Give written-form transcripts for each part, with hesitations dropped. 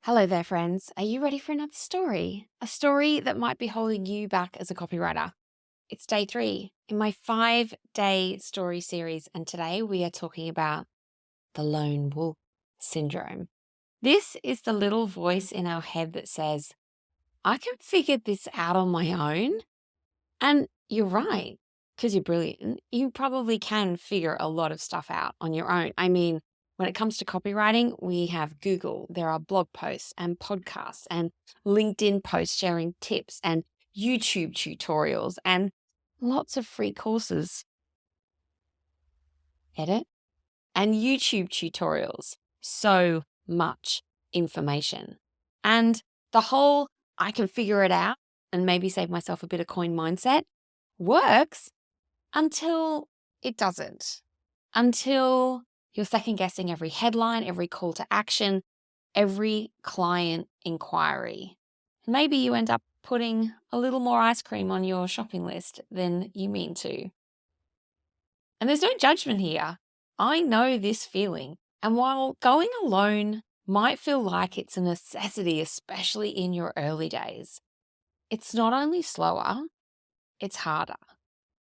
Hello there, friends. Are you ready for another story? A story that might be holding you back as a copywriter. It's day 3 in my 5-day story series, and today we are talking about the lone wolf syndrome. This is the little voice in our head that says, I can figure this out on my own. And you're right, because you're brilliant. You probably can figure a lot of stuff out on your own. I mean, when it comes to copywriting, we have Google, there are blog posts and podcasts and LinkedIn posts sharing tips and YouTube tutorials and lots of free courses. Edit and YouTube tutorials. So much information. And the whole I can figure it out and maybe save myself a bit of coin mindset works until it doesn't. Until you're second guessing every headline, every call to action, every client inquiry. Maybe you end up putting a little more ice cream on your shopping list than you mean to. And there's no judgment here. I know this feeling. And while going alone might feel like it's a necessity, especially in your early days, it's not only slower, it's harder.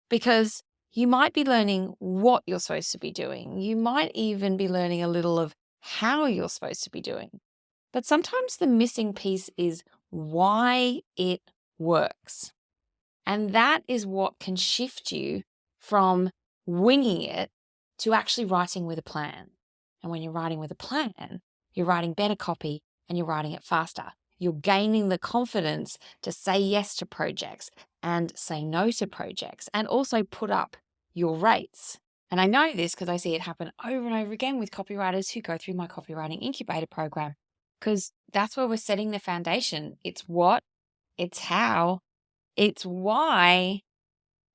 Because you might be learning what you're supposed to be doing. You might even be learning a little of how you're supposed to be doing. But sometimes the missing piece is why it works. And that is what can shift you from winging it to actually writing with a plan. And when you're writing with a plan, you're writing better copy and you're writing it faster. You're gaining the confidence to say yes to projects and say no to projects and also put up your rates. And I know this because I see it happen over and over again with copywriters who go through my copywriting incubator program, because that's where we're setting the foundation. It's what, it's how, it's why.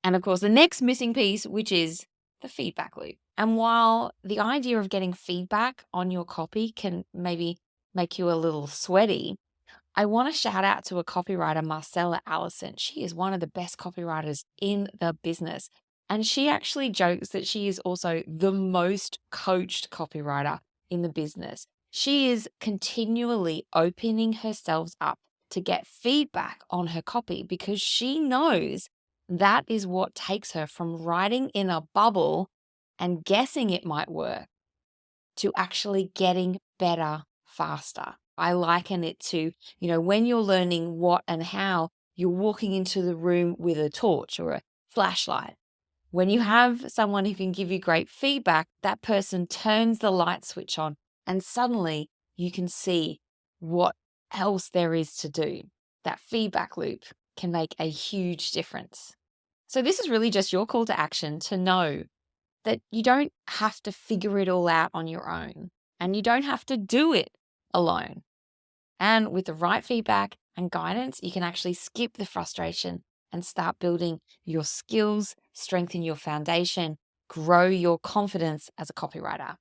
And of course, the next missing piece, which is the feedback loop. And while the idea of getting feedback on your copy can maybe make you a little sweaty, I want to shout out to a copywriter, Marcella Allison. She is one of the best copywriters in the business. And she actually jokes that she is also the most coached copywriter in the business. She is continually opening herself up to get feedback on her copy because she knows that is what takes her from writing in a bubble and guessing it might work to actually getting better faster. I liken it to, when you're learning what and how, you're walking into the room with a torch or a flashlight. When you have someone who can give you great feedback, that person turns the light switch on and suddenly you can see what else there is to do. That feedback loop can make a huge difference. So this is really just your call to action to know that you don't have to figure it all out on your own and you don't have to do it alone. And with the right feedback and guidance, you can actually skip the frustration and start building your skills, strengthen your foundation, grow your confidence as a copywriter.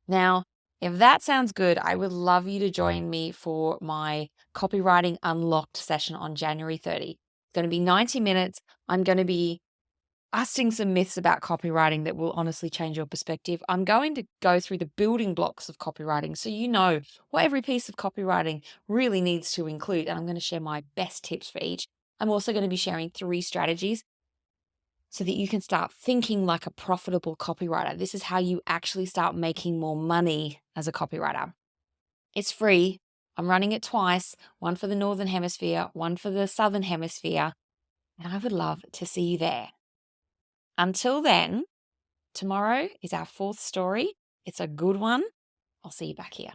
Now, if that sounds good, I would love you to join me for my Copywriting Unlocked session on January 30. It's going to be 90 minutes. I'm going to be busting some myths about copywriting that will honestly change your perspective. I'm going to go through the building blocks of copywriting so you know what every piece of copywriting really needs to include. And I'm going to share my best tips for each. I'm also going to be sharing 3 strategies so that you can start thinking like a profitable copywriter. This is how you actually start making more money as a copywriter. It's free. I'm running it twice, one for the Northern Hemisphere, one for the Southern Hemisphere. And I would love to see you there. Until then, tomorrow is our 4th story. It's a good one. I'll see you back here.